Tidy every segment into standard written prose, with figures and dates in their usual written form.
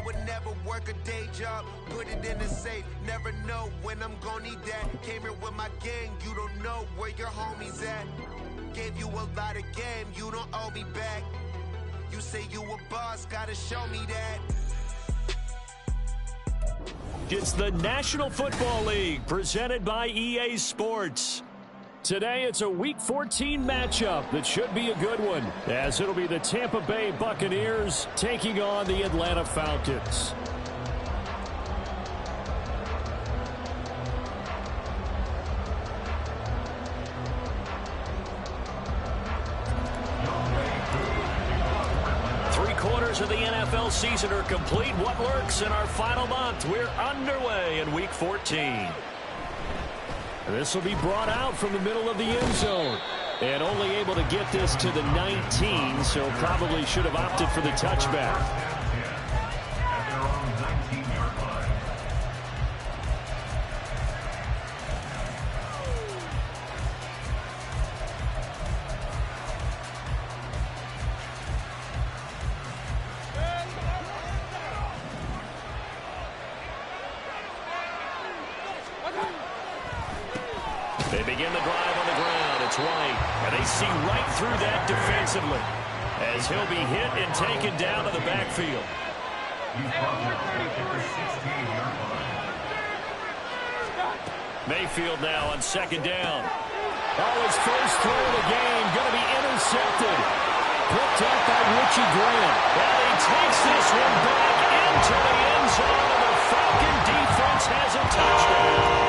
would never work a day job, put it in the safe, never know when I'm gonna need that. Came here with my gang, you don't know where your homies at. Gave you a lot of game, you don't owe me back. You say you a boss, gotta show me that. It's the National Football League presented by EA Sports. Today it's a Week 14 matchup that should be a good one, as it'll be the Tampa Bay Buccaneers taking on the Atlanta Falcons. Three-quarters of the NFL season are complete. What lurks in our final month? We're underway in Week 14. This will be brought out from the middle of the end zone. And only able to get this to the 19, so probably should have opted for the touchback. They begin the drive on the ground. It's White, and they see right through that defensively as he'll be hit and taken down to the backfield. Mayfield now on second down. Oh, his first throw of the game going to be intercepted. Picked up by Richie Grant. And he takes this one back into the end zone, and the Falcon defense has a touchdown.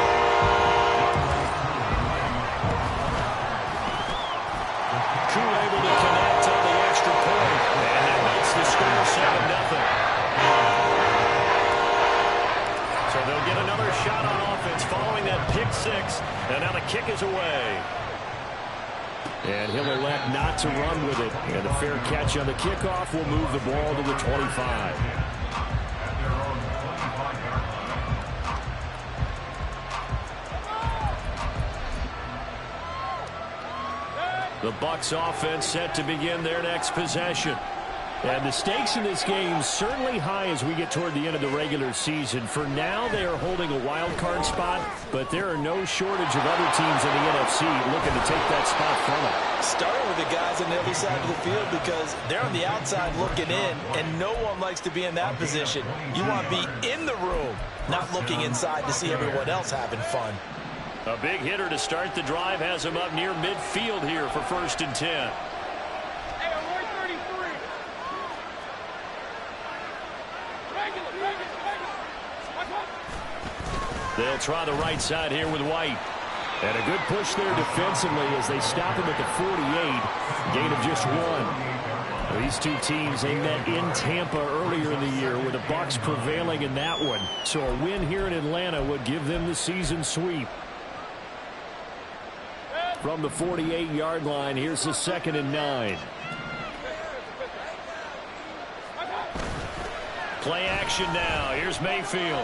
Able to connect on the extra point, and that makes the score 7-0. So they'll get another shot on offense following that pick six, and now the kick is away. And he'll elect not to run with it, and a fair catch on the kickoff will move the ball to the 25. The Bucs offense set to begin their next possession. And the stakes in this game certainly high as we get toward the end of the regular season. For now, they are holding a wild card spot, but there are no shortage of other teams in the NFC looking to take that spot from them. Starting with the guys on the other side of the field because they're on the outside looking in, and no one likes to be in that position. You want to be in the room, not looking inside to see everyone else having fun. A big hitter to start the drive has him up near midfield here for 1st and 10. Hey, I'm 33. They'll try the right side here with White. And a good push there defensively as they stop him at the 48. Gain of just 1. These two teams, they met in Tampa earlier in the year with the Bucs prevailing in that one. So a win here in Atlanta would give them the season sweep. From the 48-yard line, here's the 2nd and 9. Play action now. Here's Mayfield.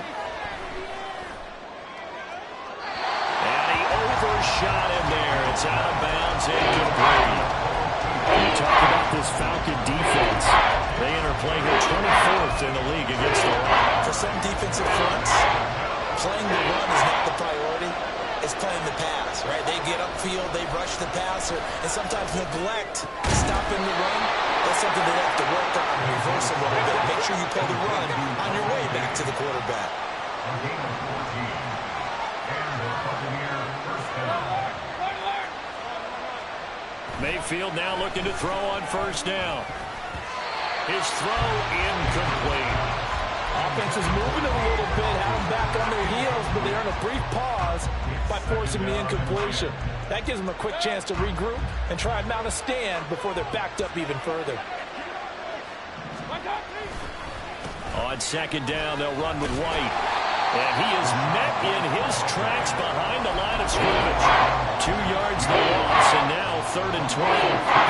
And he overshot him there. It's out of bounds, incomplete. We talk about this Falcon defense. They interplay here 24th in the league against the run. For some defensive fronts, playing the run is not the priority. It's playing the pass, right? They get upfield, they rush the passer, and sometimes neglect stopping the run. That's something they have to work on and reverse a little bit. Make sure you play the run on your way back to the quarterback. Mayfield now looking to throw on 1st down. His throw incomplete. Offense is moving a little bit, have them back on their heels, but they're in a brief pause by forcing the incompletion. That gives them a quick chance to regroup and try and mount a stand before they're backed up even further. On 2nd down, they'll run with White. And he is met in his tracks behind the line of scrimmage. 2 yards the loss, and now 3rd and 12.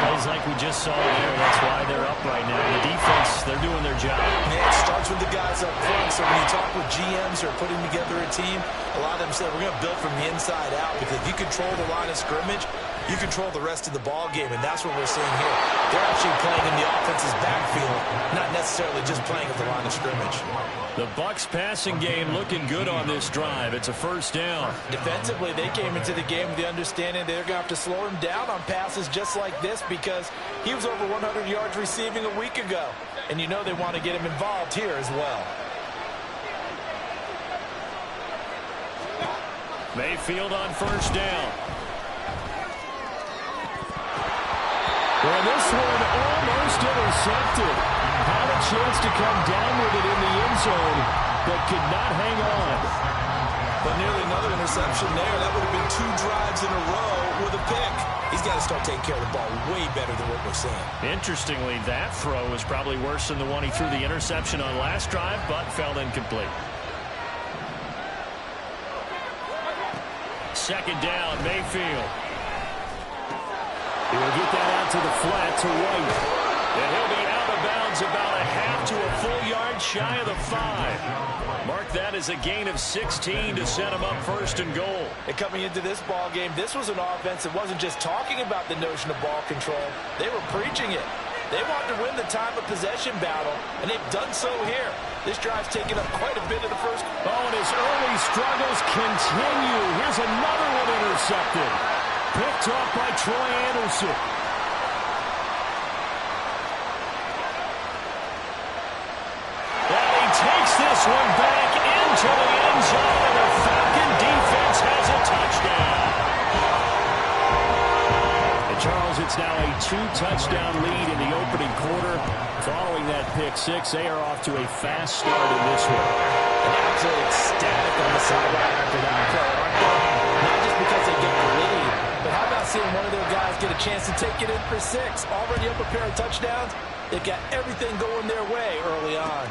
Plays like we just saw there. That's why they're up right now. The defense, they're doing their job. Yeah, it starts with the guys up front, So when you talk with GMs who are putting together a team, a lot of them say we're going to build from the inside out, because if you control the line of scrimmage, you control the rest of the ball game, and that's what we're seeing here. They're actually playing in the offense's backfield, not necessarily just playing at the line of scrimmage. The Bucs passing game looking good on this drive. It's a first down. Defensively, they came into the game with the understanding they're going to have to slow him down on passes just like this, because he was over 100 yards receiving a week ago. And you know they want to get him involved here as well. Mayfield on first down. Well, this one almost intercepted. Had a chance to come down with it in the end zone, but could not hang on. But nearly another interception there. That would have been 2 drives in a row with a pick. He's got to start taking care of the ball way better than what we're seeing. Interestingly, that throw was probably worse than the one he threw the interception on last drive, but fell incomplete. Second down, Mayfield. He'll get that out to the flat to White. And he'll be out of bounds about a half to a full yard shy of the 5. Mark that as a gain of 16 to set him up first and goal. And coming into this ball game, this was an offense that wasn't just talking about the notion of ball control. They were preaching it. They wanted to win the time of possession battle, and they've done so here. This drive's taken up quite a bit of the first. Oh, and his early struggles continue. Here's another one intercepted. Picked off by Troy Anderson. And he takes this one back into the end zone, and the Falcon defense has a touchdown. And Charles, it's now a 2-touchdown lead in the opening quarter. Following that pick six, they are off to a fast start in this one. And absolutely ecstatic on the sideline after that play, aren't they? Not just because they get the lead, but how about seeing one of their guys get a chance to take it in for 6? Already up a pair of touchdowns. They got everything going their way early on.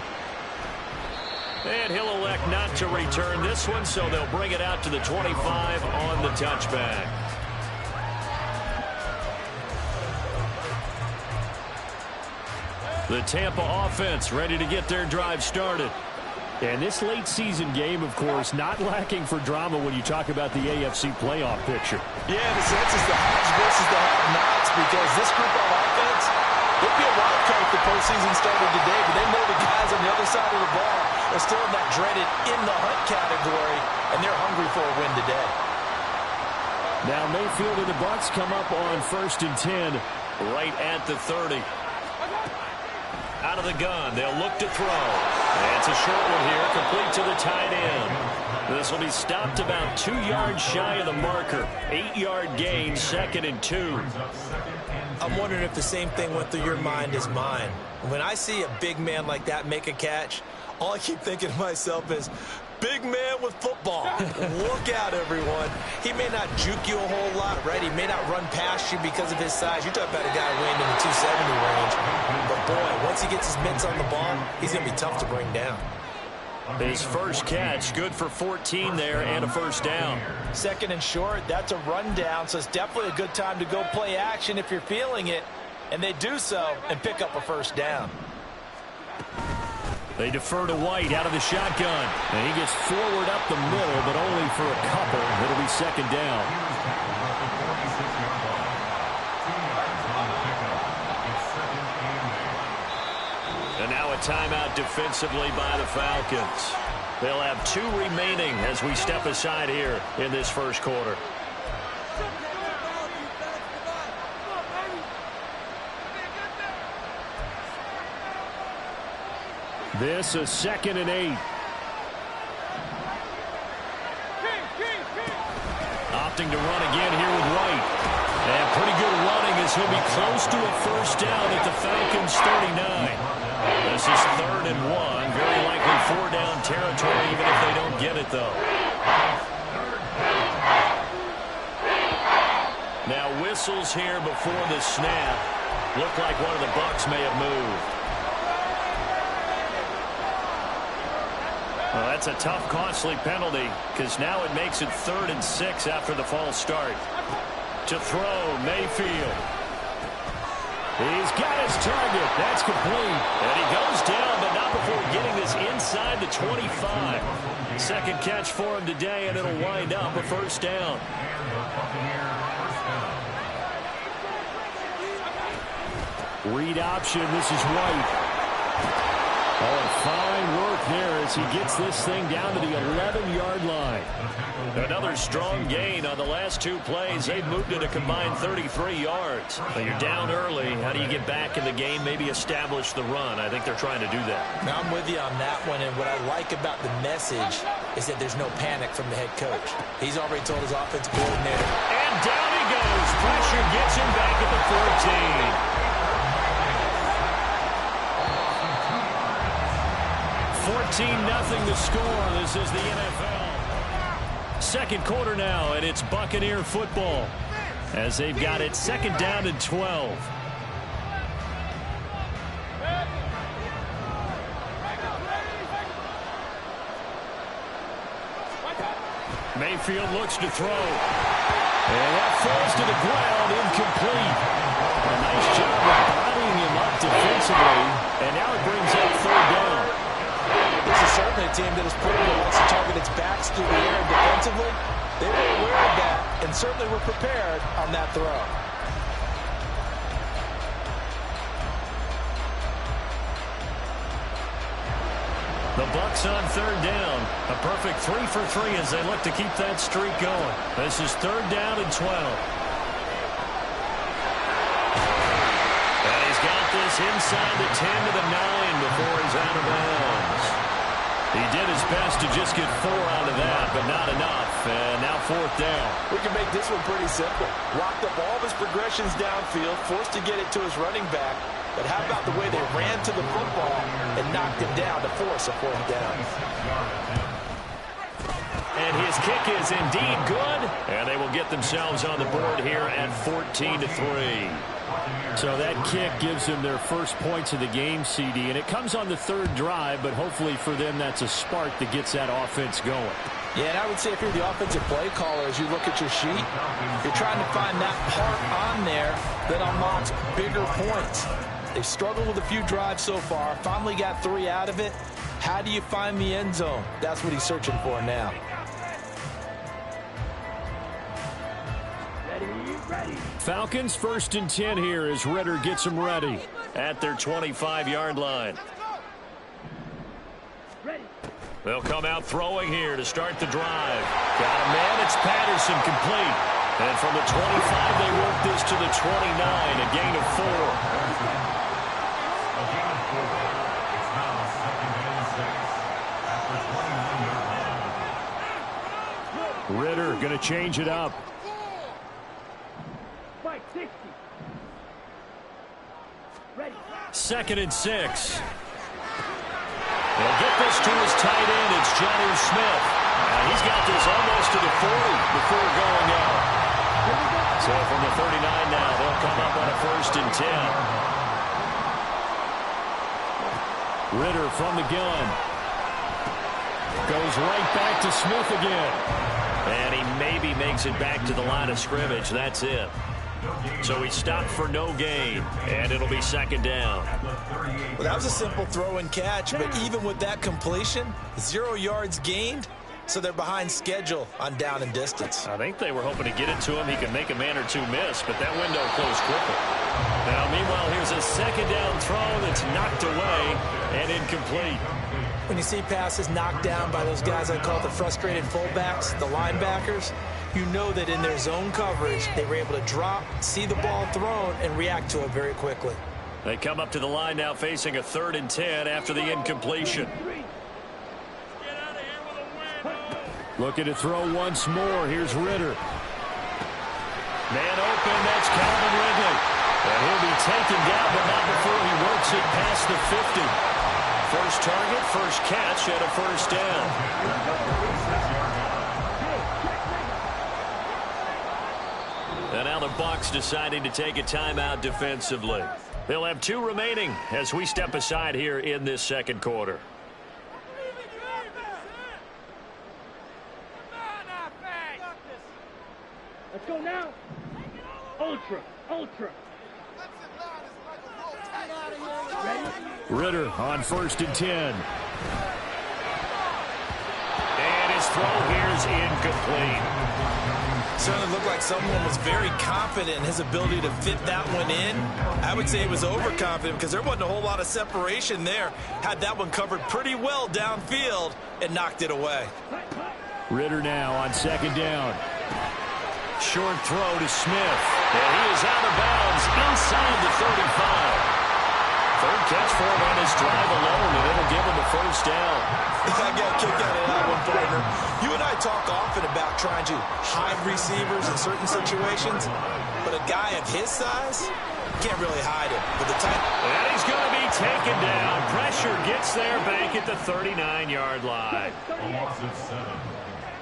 And he'll elect not to return this one, so they'll bring it out to the 25 on the touchback. The Tampa offense ready to get their drive started. And this late season game, of course, not lacking for drama when you talk about the AFC playoff picture. Yeah, in a sense, it's the haves versus the have-nots, because this group on offense, they'd be a wild card if the postseason started today, but they know the guys on the other side of the ball are still in that dreaded in-the-hunt category, and they're hungry for a win today. Now Mayfield and the Bucs come up on 1st and 10, right at the 30. Out of the gun, they'll look to throw. And it's a short one here, complete to the tight end. This will be stopped about 2 yards shy of the marker. 8-yard gain, 2nd and 2. I'm wondering if the same thing went through your mind as mine. When I see a big man like that make a catch, all I keep thinking to myself is, big man with football. Look out, everyone. He may not juke you a whole lot, right? He may not run past you because of his size. You're talking about a guy weighing in the 270 range. But, boy, once he gets his mitts on the ball, he's going to be tough to bring down. His first catch, good for 14 there and a first down. 2nd and short, that's a rundown, so it's definitely a good time to go play action if you're feeling it. And they do so and pick up a first down. They defer to White out of the shotgun. And he gets forward up the middle, but only for a couple. It'll be 2nd down. And now a timeout defensively by the Falcons. They'll have 2 remaining as we step aside here in this first quarter. This is 2nd and 8. Opting to run again here with White. And pretty good running as he'll be close to a first down at the Falcons' 39. This is 3rd and 1. Very likely 4-down territory even if they don't get it, though. Now whistles here before the snap. Look like one of the Bucs may have moved. Well, that's a tough, costly penalty because now it makes it 3rd and 6 after the false start. To throw, Mayfield. He's got his target. That's complete. And he goes down, but not before getting this inside the 20. 25. Second catch for him today, and it'll wind up a first down. Read option. This is White. Oh, fine work there as he gets this thing down to the 11-yard line. Another strong gain on the last two plays. They've moved it a combined 33 yards. But you're down early. How do you get back in the game, maybe establish the run? I think they're trying to do that. Now, I'm with you on that one, and what I like about the message is that there's no panic from the head coach. He's already told his offensive coordinator. And down he goes. Pressure gets him back at the 14. 14-0 the score. This is the NFL. Second quarter now, and it's Buccaneer football as they've got it second down and 12. Mayfield looks to throw. And that falls to the ground, incomplete. A nice job of bodying him up defensively, and now it brings up third down. This is certainly a team that is proven it wants to target its backs through the air and defensively. They were aware of that and certainly were prepared on that throw. The Bucs on third down. A perfect 3 for 3 as they look to keep that streak going. This is third down and 12. And he's got this inside the 10 to the 9 before he's out of bounds. He did his best to just get 4 out of that, but not enough. And now fourth down. We can make this one pretty simple. Locked up all of his progressions downfield, forced to get it to his running back. But how about the way they ran to the football and knocked him down to force a fourth down? And his kick is indeed good. And they will get themselves on the board here at 14-3. So that kick gives them their first points of the game, CD. And it comes on the third drive, but hopefully for them that's a spark that gets that offense going. Yeah, and I would say if you're the offensive play caller, as you look at your sheet, you're trying to find that part on there that unlocks bigger points. They've struggled with a few drives so far, finally got 3 out of it. How do you find the end zone? That's what he's searching for now. Falcons first and 10 here as Ridder gets them ready at their 25-yard line. They'll come out throwing here to start the drive. Got a man, it's Patterson, complete. And from the 25, they work this to the 29, a gain of 4. Ridder going to change it up. Second and 6. They'll get this to his tight end. It's Jonnu Smith. And he's got this almost to the 40 before going out. So from the 39 now, they'll come up on a first and 10. Ridder from the gun. Goes right back to Smith again. And he maybe makes it back to the line of scrimmage. That's it. So he stopped for no gain, and it'll be second down. Well, that was a simple throw and catch, but even with that completion, 0 yards gained, so they're behind schedule on down and distance. I think they were hoping to get it to him. He could make a man or two miss, but that window closed quickly. Now, meanwhile, here's a second down throw that's knocked away and incomplete. When you see passes knocked down by those guys I call the frustrated fullbacks, the linebackers, you know that in their zone coverage, they were able to drop, see the ball thrown, and react to it very quickly. They come up to the line now facing a 3rd and 10 after the incompletion. Looking to throw once more. Here's Ridder. Man open, that's Calvin Ridley. And he'll be taken down, but not before he works it past the 50. First target, first catch, and a first down. And now the Bucs deciding to take a timeout defensively. They'll have 2 remaining as we step aside here in this second quarter. Let's go now. Ultra. Ridder on 1st and 10. throw here is incomplete. Certainly looked like someone was very confident in his ability to fit that one in. I would say he was overconfident because there wasn't a whole lot of separation there. Had that one covered pretty well downfield and knocked it away. Ritter now on second down. Short throw to Smith. And he is out of bounds inside the 35. Third catch for him on his drive alone, and it'll give him the first down. I got a kick out of that one, partner. You and I talk often about trying to hide receivers in certain situations, but a guy of his size can't really hide him. But the tight and he's going to be taken down. Pressure gets there back at the 39-yard line.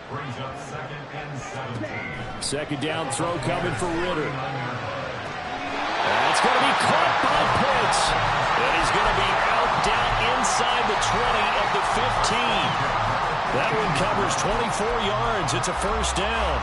Brings up 2nd and 17. Second down throw coming for Ritter. That's going to be caught by Pitts. And he's going to be out down inside the 20 of the 15. That one covers 24 yards. It's a first down.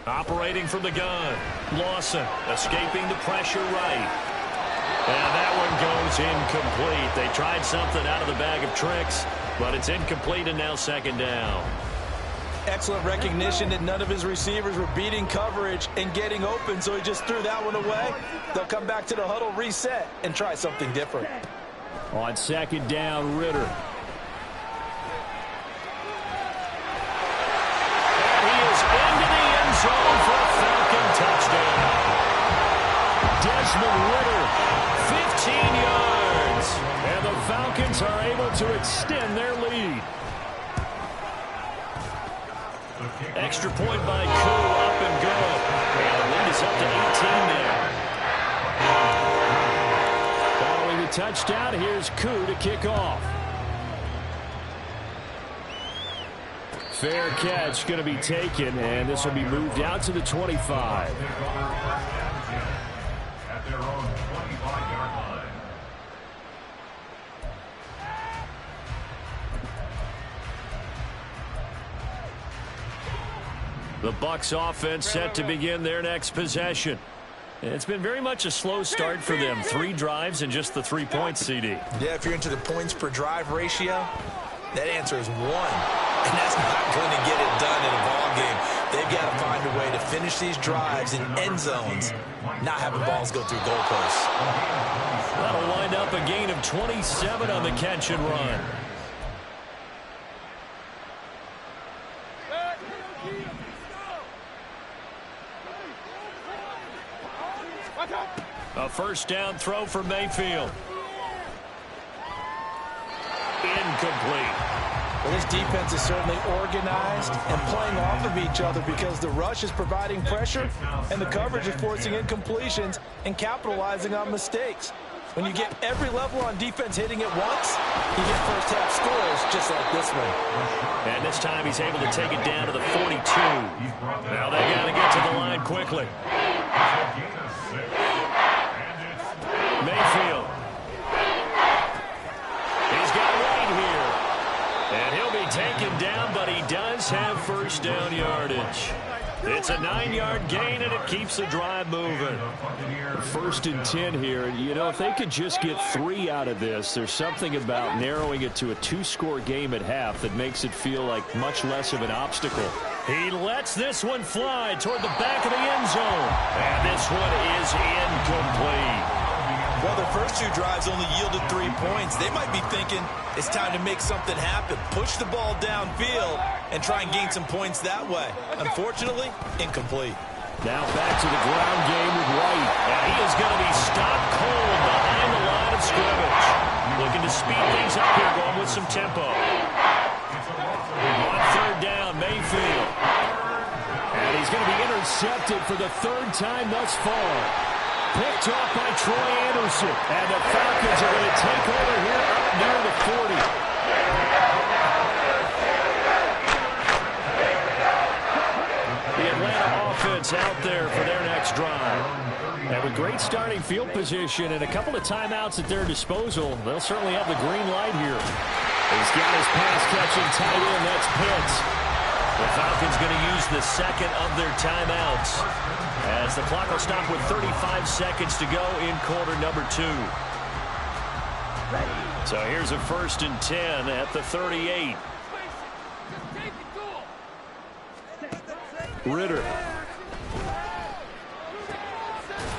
Operating from the gun. Lawson escaping the pressure right. And that one goes incomplete. They tried something out of the bag of tricks, but it's incomplete and now second down. Excellent recognition that none of his receivers were beating coverage and getting open, so he just threw that one away. They'll come back to the huddle, reset, and try something different. On second down, Ritter. And he is into the end zone for a Falcon touchdown. Desmond Ritter, 15 yards. And the Falcons are able to extend their lead. Extra point by Koo, up and go. And the lead is up to 18 now. Following the touchdown, here's Koo to kick off. Fair catch going to be taken, and this will be moved out to the 25. At their own 25-yard line. The Bucs offense set to begin their next possession. It's been very much a slow start for them. 3 drives and just the 3 points, CD. Yeah, if you're into the points per drive ratio, that answer is 1. And that's not going to get it done in a ball game. They've got to find a way to finish these drives in end zones, not having balls go through goalposts. That'll wind up a gain of 27 on the catch and run. A first down throw for Mayfield. Incomplete. Well, this defense is certainly organized and playing off of each other because the rush is providing pressure and the coverage is forcing incompletions and capitalizing on mistakes. When you get every level on defense hitting it once, you get first-half scores just like this one. And this time he's able to take it down to the 42. Now they got to get to the line quickly. Mayfield. He's got White here. And he'll be taken down, but he does have first down yardage. It's a 9-yard gain, and it keeps the drive moving. 1st and 10 here. You know, if they could just get 3 out of this, there's something about narrowing it to a 2-score game at half that makes it feel like much less of an obstacle. He lets this one fly toward the back of the end zone. And this one is incomplete. Well, their first 2 drives only yielded 3 points. They might be thinking it's time to make something happen. Push the ball downfield and try and gain some points that way. Unfortunately, incomplete. Now back to the ground game with White. And he is going to be stopped cold behind the line of scrimmage. Looking to speed things up here, going with some tempo. On 3rd down, Mayfield. And he's going to be intercepted for the 3rd time thus far. Picked off by Troy Anderson. And the Falcons are going to take over here up near the 40. The Atlanta offense out there for their next drive. And with great starting field position and a couple of timeouts at their disposal, they'll certainly have the green light here. He's got his pass-catching tight end. That's Pitts. The Falcons going to use the second of their timeouts as the clock will stop with 35 seconds to go in quarter number 2. So here's a 1st and 10 at the 38. Ritter.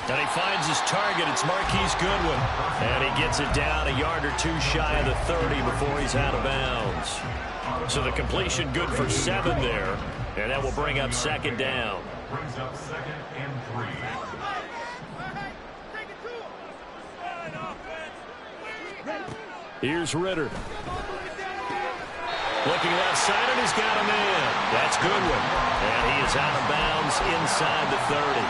And he finds his target. It's Marquise Goodwin. And he gets it down a yard or 2 shy of the 30 before he's out of bounds. So the completion good for 7 there. And that will bring up 2nd down. Brings up 2nd and 3. Here's Ritter. Looking outside, and he's got a man. That's Goodwin. And he is out of bounds inside the 30.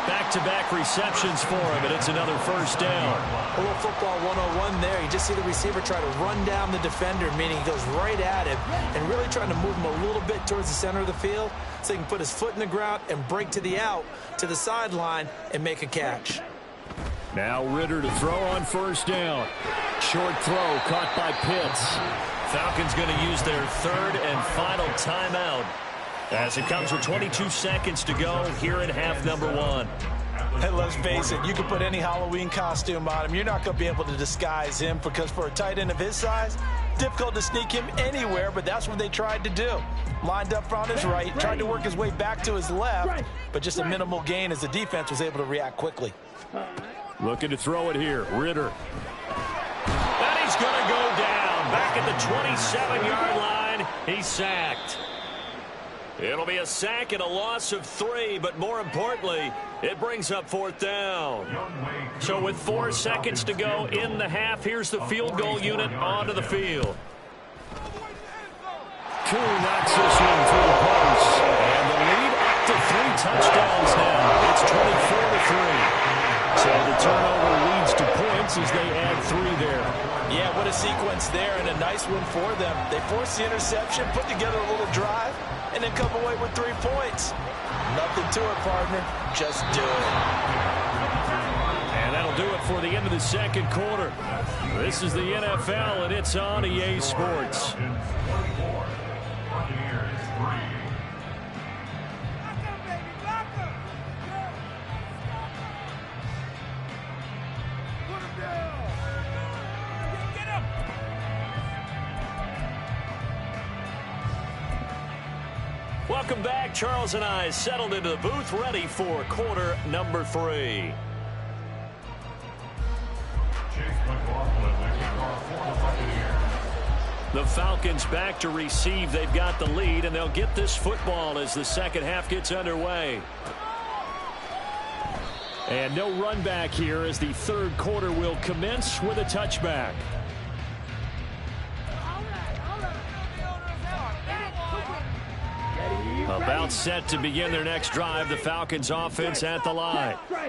Back-to-back receptions for him, and it's another 1st down. A little football 101 there. You just see the receiver try to run down the defender, meaning he goes right at him and really trying to move him a little bit towards the center of the field so he can put his foot in the ground and break to the out, to the sideline, and make a catch. Now Ritter to throw on 1st down. Short throw caught by Pitts. Falcons going to use their 3rd and final timeout as it comes with 22 seconds to go here in half number 1. And let's face it, you can put any Halloween costume on him. You're not going to be able to disguise him because for a tight end of his size, difficult to sneak him anywhere, but that's what they tried to do. Lined up on his right, tried to work his way back to his left, but just a minimal gain as the defense was able to react quickly. Looking to throw it here. Ritter. And he's going to go down. Back at the 27-yard line. He's sacked. It'll be a sack and a loss of 3, but more importantly, it brings up 4th down. So with 4 seconds to go in the half, here's the field goal unit onto the field. Koo knocks this one through the post. And the lead up to 3 touchdowns now. It's 24-3. So the turnover leads to points as they add 3 there. Yeah, what a sequence there, and a nice one for them. They forced the interception, put together a little drive, and then come away with 3 points. Nothing to it, partner. Just do it. And that'll do it for the end of the 2nd quarter. This is the NFL, and it's on EA Sports. Welcome back. Charles and I settled into the booth, ready for quarter number 3. The Falcons back to receive. They've got the lead, and they'll get this football as the 2nd half gets underway. And no run back here as the 3rd quarter will commence with a touchback. About set to begin their next drive. The Falcons offense at the line. Now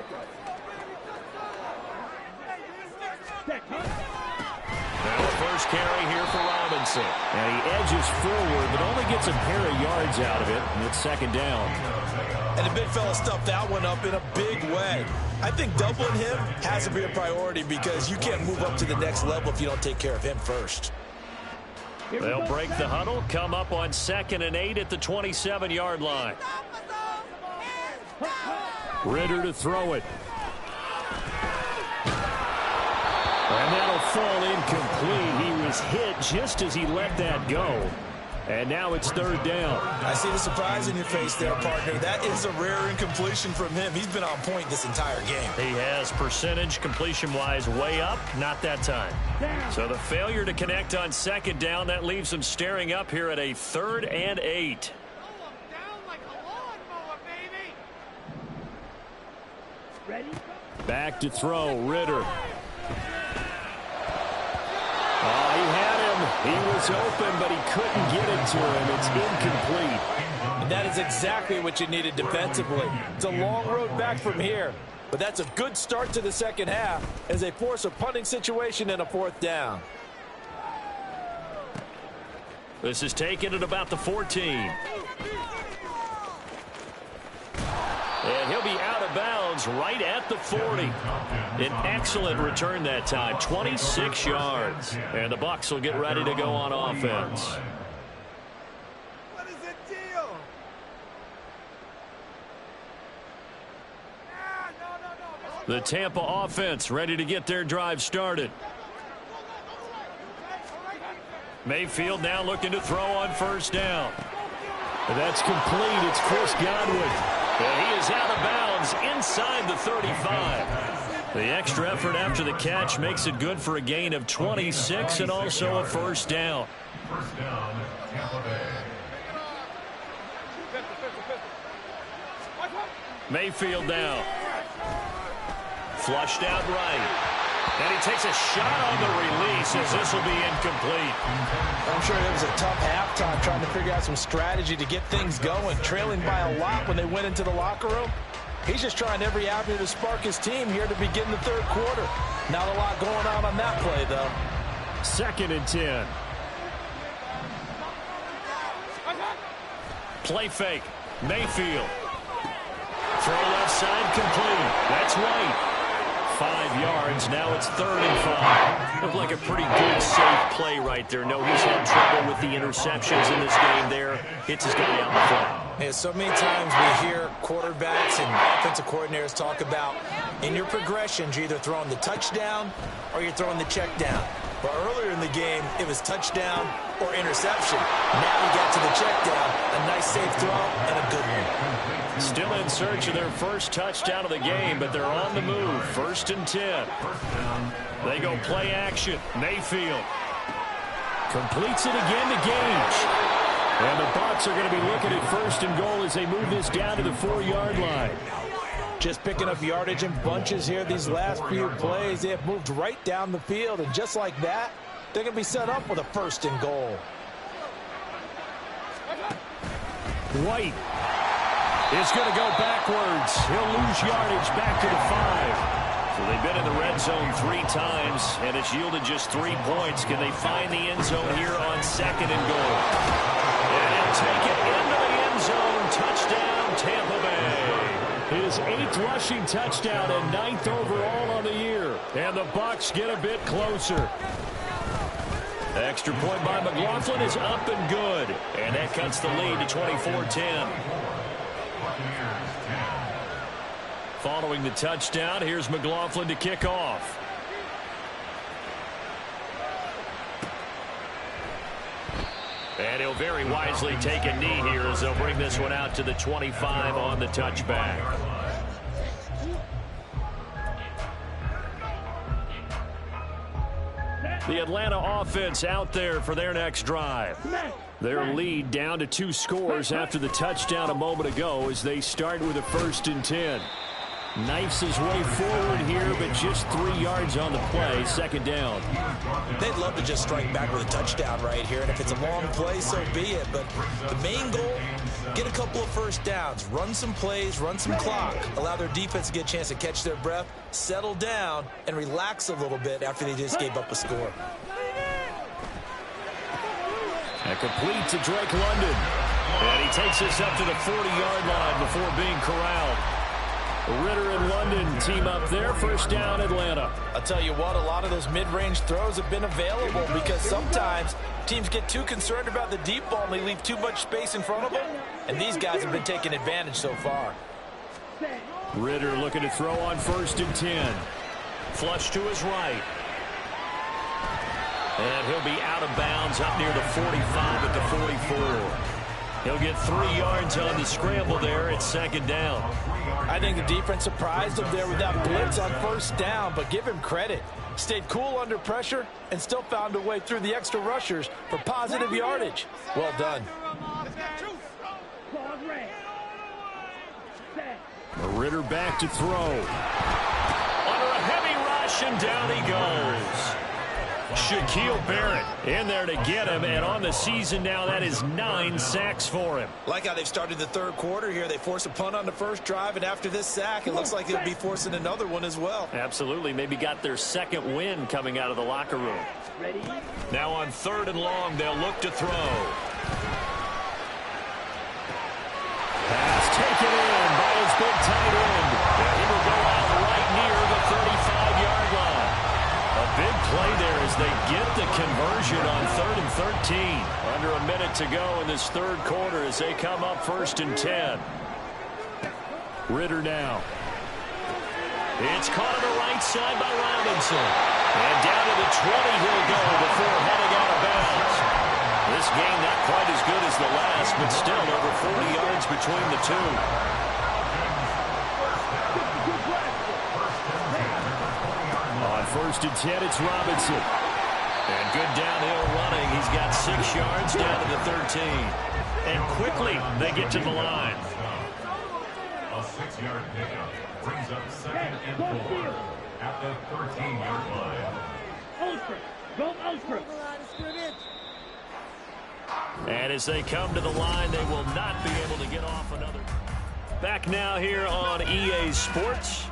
the first carry here for Robinson. And he edges forward, but only gets a pair of yards out of it, and it's 2nd down. And the big fella stuffed that one up in a big way. I think doubling him has to be a priority because you can't move up to the next level if you don't take care of him first. They'll break the huddle, come up on 2nd and 8 at the 27-yard line. Ritter to throw it. And that'll fall incomplete. He was hit just as he let that go. And now it's 3rd down. I see the surprise in your face there, partner. That is a rare incompletion from him. He's been on point this entire game. He has percentage completion-wise way up, not that time. So the failure to connect on 2nd down, that leaves him staring up here at a 3rd and 8. Back to throw, Ritter. Oh, he had him. He was open, but he couldn't get it to him. It's incomplete. And that is exactly what you needed defensively. It's a long road back from here, but that's a good start to the 2nd half as they force a punting situation and a 4th down. This is taken at about the 14. And he'll be out of bounds right at the 40. An excellent return that time, 26 yards. And the Bucs will get ready to go on offense. What is it, The Tampa offense ready to get their drive started. Mayfield now looking to throw on first down. That's complete. It's Chris Godwin. And he is out of bounds inside the 35. The extra effort after the catch makes it good for a gain of 26 and also a first down. First down, Tampa Bay. Mayfield now. Flushed out right. And he takes a shot on the release as this will be incomplete. I'm sure it was a tough halftime trying to figure out some strategy to get things going. Trailing by a lot when they went into the locker room. He's just trying every avenue to spark his team here to begin the third quarter. Not a lot going on that play, though. 2nd and 10. Play fake. Mayfield. Throw left side complete. That's White. 5 yards. Now it's 3rd and 5. Looked like a pretty good, safe play right there. No, he's had trouble with the interceptions in this game there. Hits his guy out in front. Yeah, so many times we hear quarterbacks and offensive coordinators talk about in your progressions, you're either throwing the touchdown or you're throwing the check down. But earlier in the game, it was touchdown or interception. Now we got to the check down. A nice safe throw and a good one. Still in search of their first touchdown of the game, but they're on the move. 1st and 10. They go play action. Mayfield completes it again to Gage. And the Bucs are going to be looking at 1st and goal as they move this down to the 4-yard line. Just picking up yardage in bunches here these last few plays. They have moved right down the field, and just like that, they're going to be set up with a 1st and goal. White is going to go backwards. He'll lose yardage back to the 5. So they've been in the red zone 3 times, and it's yielded just 3 points. Can they find the end zone here on 2nd and goal? And he'll take it into the end zone. Touchdown, Tampa Bay. His 8th rushing touchdown and 9th overall on the year. And the Bucs get a bit closer. Extra point by McLaughlin is up and good. And that cuts the lead to 24-10. Following the touchdown, here's McLaughlin to kick off. And he'll very wisely take a knee here as they'll bring this one out to the 25 on the touchback. The Atlanta offense out there for their next drive. Their lead down to 2 scores after the touchdown a moment ago as they start with a 1st and 10. Knifes his way forward here, but just 3 yards on the play. 2nd down. They'd love to just strike back with a touchdown right here, and if it's a long play, so be it. But the main goal, get a couple of first downs, run some plays, run some clock, allow their defense to get a chance to catch their breath, settle down, and relax a little bit after they just gave up a score. A complete to Drake London. And he takes this up to the 40-yard line before being corralled. Ritter and London team up there. 1st down, Atlanta. I'll tell you what, a lot of those mid-range throws have been available because sometimes teams get too concerned about the deep ball and they leave too much space in front of them. And these guys have been taking advantage so far. Ritter looking to throw on 1st and 10. Flush to his right. And he'll be out of bounds up near the 45 at the 44. He'll get 3 yards on the scramble there. It's 2nd down. I think the defense surprised him there with that blitz on 1st down, but give him credit. Stayed cool under pressure and still found a way through the extra rushers for positive yardage. Well done. Ritter back to throw. Under a heavy rush, and down he goes. Shaquille Barrett in there to get him, and on the season now, that is 9 sacks for him. Like how they've started the third quarter here. They force a punt on the first drive, and after this sack, it looks like they'll be forcing another one as well. Absolutely. Maybe got their 2nd win coming out of the locker room. Now on 3rd and long, they'll look to throw. Pass taken in by his big tight end. And he will go out right near the 35-yard line. A big play there as they get the conversion on 3rd and 13. Under a minute to go in this third quarter as they come up 1st and 10. Ritter now. It's caught on the right side by Robinson. And down to the 20 he'll go before heading out of bounds. This game not quite as good as the last, but still over 40 yards between the two. On 1st and 10, it's Robinson. And good downhill running. He's got 6 yards down to the 13. And quickly they get to the line. A 6-yard pickup brings up 2nd and 4 at the 13-yard line. Ultra. Go Ultra. And as they come to the line, they will not be able to get off another. Back now here on EA Sports.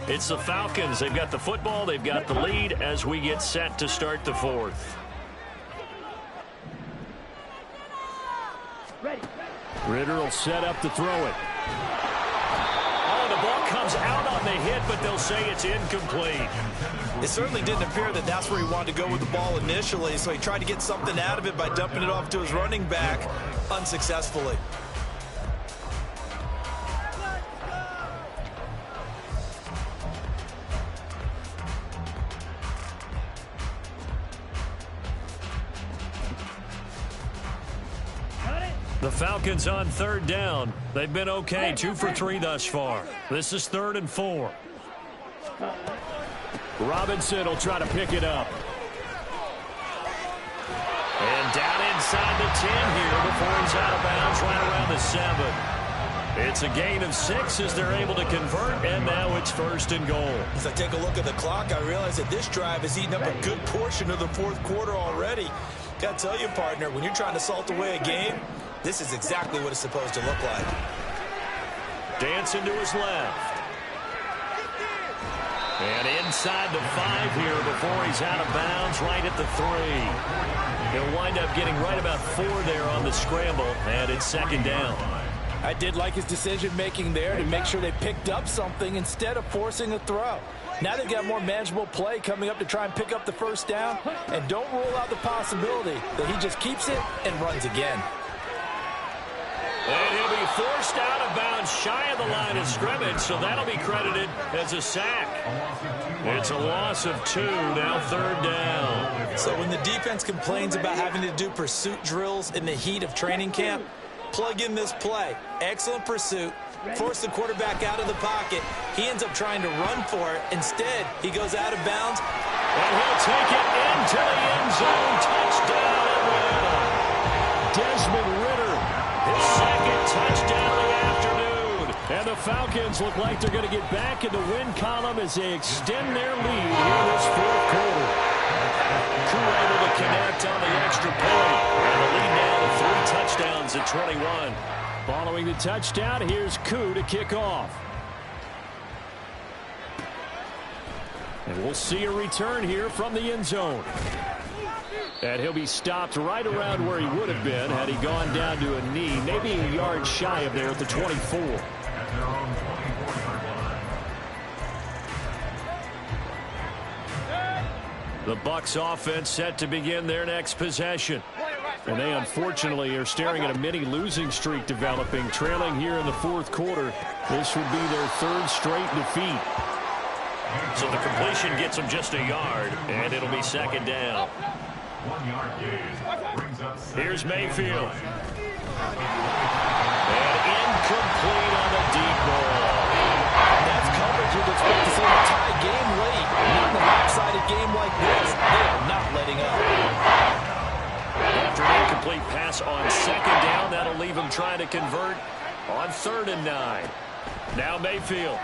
It's the Falcons. They've got the football. They've got the lead as we get set to start the 4th. Ritter will set up to throw it. Oh, the ball comes out on the hit, but they'll say it's incomplete. It certainly didn't appear that that's where he wanted to go with the ball initially, so he tried to get something out of it by dumping it off to his running back unsuccessfully. The Falcons on 3rd down. They've been okay, 2 for 3 thus far. This is 3rd and 4. Robinson will try to pick it up. And down inside the 10 here before he's out of bounds right around the 7. It's a gain of 6 as they're able to convert, and now it's 1st and goal. As I take a look at the clock, I realize that this drive has eaten up a good portion of the 4th quarter already. Got to tell you, partner, when you're trying to salt away a game, this is exactly what it's supposed to look like. Dancing to his left. And inside the 5 here before he's out of bounds right at the 3. He'll wind up getting right about 4 there on the scramble, and it's 2nd down. I did like his decision-making there to make sure they picked up something instead of forcing a throw. Now they've got more manageable play coming up to try and pick up the 1st down, and don't rule out the possibility that he just keeps it and runs again. And he'll be forced out of bounds shy of the line of scrimmage, so that'll be credited as a sack. It's a loss of 2, now 3rd down. So when the defense complains about having to do pursuit drills in the heat of training camp, plug in this play. Excellent pursuit. Force the quarterback out of the pocket. He ends up trying to run for it. Instead, he goes out of bounds. And he'll take it into the end zone. Touchdown, Atlanta. Desmond Ritter, his 2nd touchdown of the afternoon. And the Falcons look like they're going to get back in the win column as they extend their lead here this 4th quarter. Koo able to connect on the extra point. And the lead now to 3 touchdowns at 21. Following the touchdown, here's Koo to kick off. And we'll see a return here from the end zone. And he'll be stopped right around where he would have been had he gone down to a knee, maybe a yard shy of there at the 24. The Bucs offense set to begin their next possession. And they unfortunately are staring at a mini losing streak developing, trailing here in the 4th quarter. This would be their 3rd straight defeat. So the completion gets them just a yard, and it'll be 2nd down. 1-yard gain brings up 2nd. Here's Mayfield. And incomplete on the deep ball. That's coverage you'd expect to see in a tie game late. Not in a lopsided game like this. They are not letting up. After an incomplete pass on 2nd down, that'll leave him trying to convert on 3rd and 9. Now Mayfield.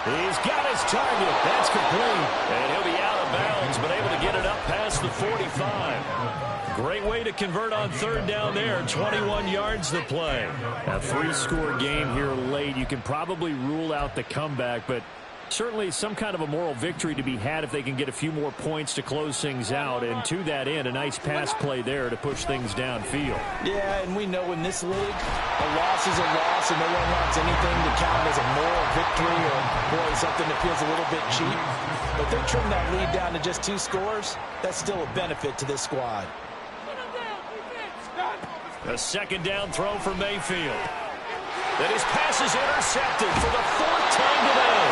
He's got his target. That's complete. And he'll be out of bounds, but able to get it up past the 45. Great way to convert on 3rd down there. 21 yards to play. A 3-score game here late. You can probably rule out the comeback, but certainly some kind of a moral victory to be had if they can get a few more points to close things out. And to that end, a nice pass play there to push things downfield. Yeah, and we know in this league, a loss is a loss, and no one wants anything to count as a moral victory or, boy, something that feels a little bit cheap. But if they trim that lead down to just 2 scores, that's still a benefit to this squad. A 2nd down throw for Mayfield. Then his pass is intercepted for the 4th time today.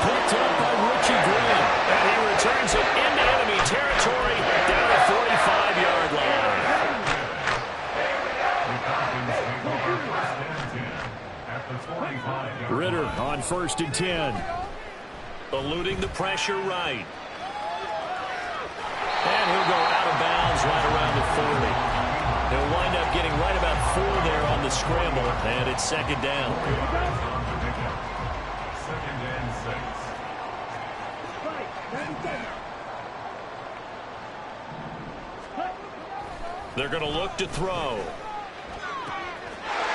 Picked up by Richie Graham. And he returns it into enemy territory down the 45-yard line. Ritter on 1st and 10. Eluding the pressure right. And he'll go out of bounds right around the 40. He'll wind up getting right about 4 there on the scramble, and it's 2nd down. 2nd and 6. They're going to look to throw.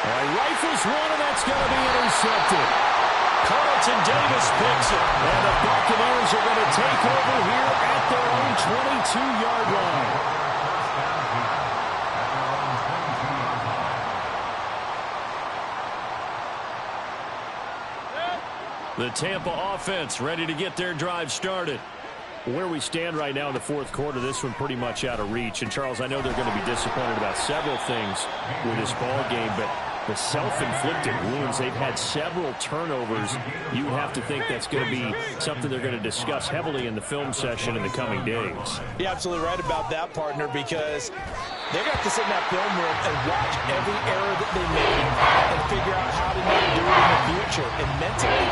Rifles one, and that's going to be intercepted. Carlton Davis picks it, and the Buccaneers are going to take over here at their own 22-yard line. The Tampa offense ready to get their drive started. Where we stand right now in the 4th quarter, this one pretty much out of reach. And, Charles, I know they're going to be disappointed about several things with this ball game, but the self-inflicted wounds, they've had several turnovers. You would have to think that's going to be something they're going to discuss heavily in the film session in the coming days. You're absolutely right about that, partner, because they're going to have to sit in that film room and watch every error that they make and figure out how to not do it in the future. And mentally,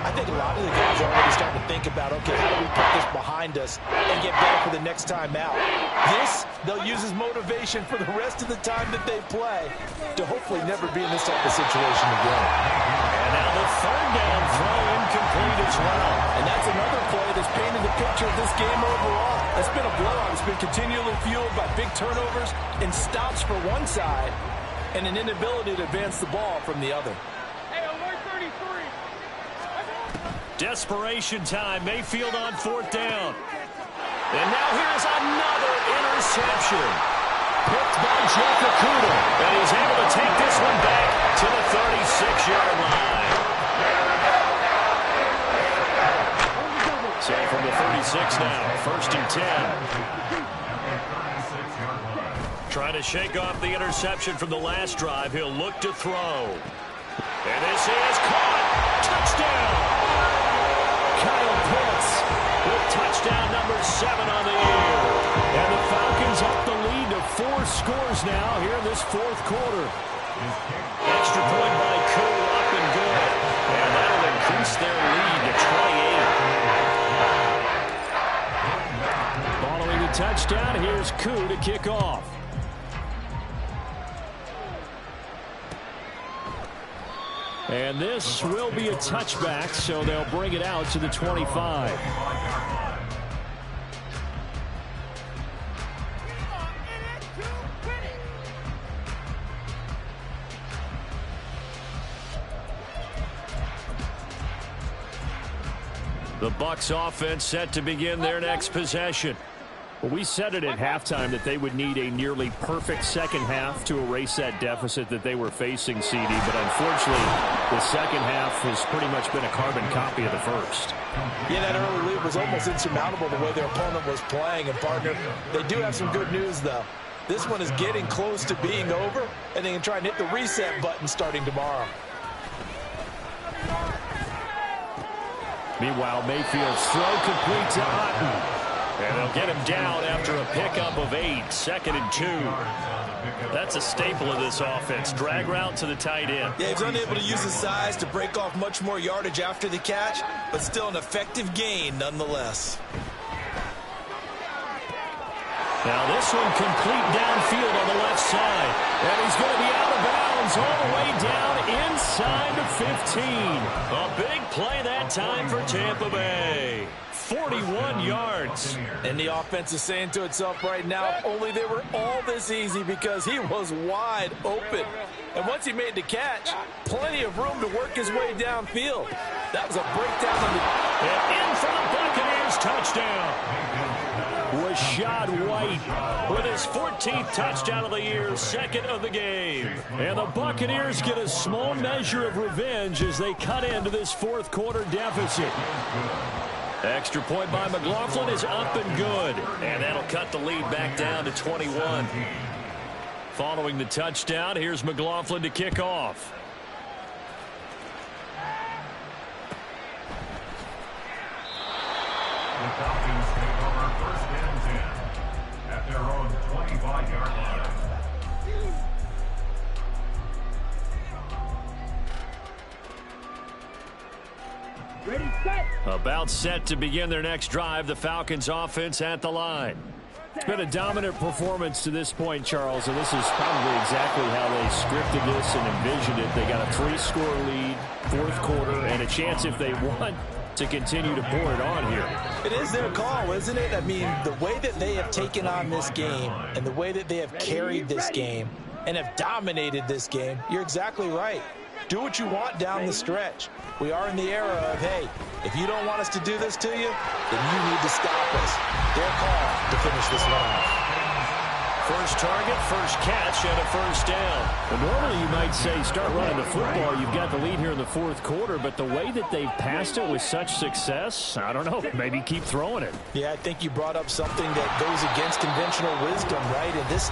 I think a lot of the guys are already starting to think about, okay, how do we put this behind us and get better for the next time out? This, they'll use as motivation for the rest of the time that they play to hopefully never be in this type of situation again. And now the 3rd down throw incomplete as well. And that's another play that's painted the picture of this game overall. It's been a blowout. It's been continually fueled by big turnovers and stops for one side and an inability to advance the ball from the other. Hey, alert 33. Desperation time. Mayfield on 4th down. And now here's another interception. Picked by Jeff Okudah. And he's able to take this one back to the 36-yard line. So from the 36 now, 1st and 10. Trying to shake off the interception from the last drive. He'll look to throw. And this is caught. Touchdown. Kyle Pitts with touchdown number 7 on the year. And the Falcons up the lead to 4 scores now here in this 4th quarter. Extra point by Koo, up and good. And that'll increase their lead to 28. Following the touchdown, here's Koo to kick off. And this will be a touchback, so they'll bring it out to the 25. The Bucs offense set to begin their next possession. Well, we said it at halftime that they would need a nearly perfect second half to erase that deficit that they were facing, CD. But unfortunately, the second half has pretty much been a carbon copy of the first. Yeah, that early lead was almost insurmountable the way their opponent was playing. And, partner, they do have some good news, though. This one is getting close to being over, and they can try and hit the reset button starting tomorrow. Meanwhile, Mayfield's throw complete to Otten. And they'll get him down after a pickup of 8, 2nd and 2. That's a staple of this offense. Drag route to the tight end. Yeah, he's unable to use his size to break off much more yardage after the catch, but still an effective gain nonetheless. Now this one complete downfield on the left side. And he's going to be out of bounds all the way down inside the 15. A big play that time for Tampa Bay. 41 yards. And the offense is saying to itself right now, if only they were all this easy, because he was wide open. And once he made the catch, plenty of room to work his way downfield. That was a breakdown on the... And in for the Buccaneers touchdown. Rachaad White with his 14th touchdown of the year, 2nd of the game. And the Buccaneers get a small measure of revenge as they cut into this 4th quarter deficit. Extra point by McLaughlin is up and good. And that'll cut the lead back down to 21. Following the touchdown, here's McLaughlin to kick off. 5-yard line. Ready, set. About set to begin their next drive. The Falcons offense at the line. It's been a dominant performance to this point, Charles, and this is probably exactly how they scripted this and envisioned it. They got a 3-score lead, fourth quarter, and a chance if they want to continue to pour it on here. It is their call, isn't it? I mean, the way that they have taken on this game and the way that they have carried this game and have dominated this game, you're exactly right. Do what you want down the stretch. We are in the era of, hey, if you don't want us to do this to you, then you need to stop us. Their call to finish this one off. First target, first catch, and a first down. And normally you might say start running the football. You've got the lead here in the fourth quarter, but the way that they've passed it with such success, I don't know, maybe keep throwing it. Yeah, I think you brought up something that goes against conventional wisdom, right? In this stage,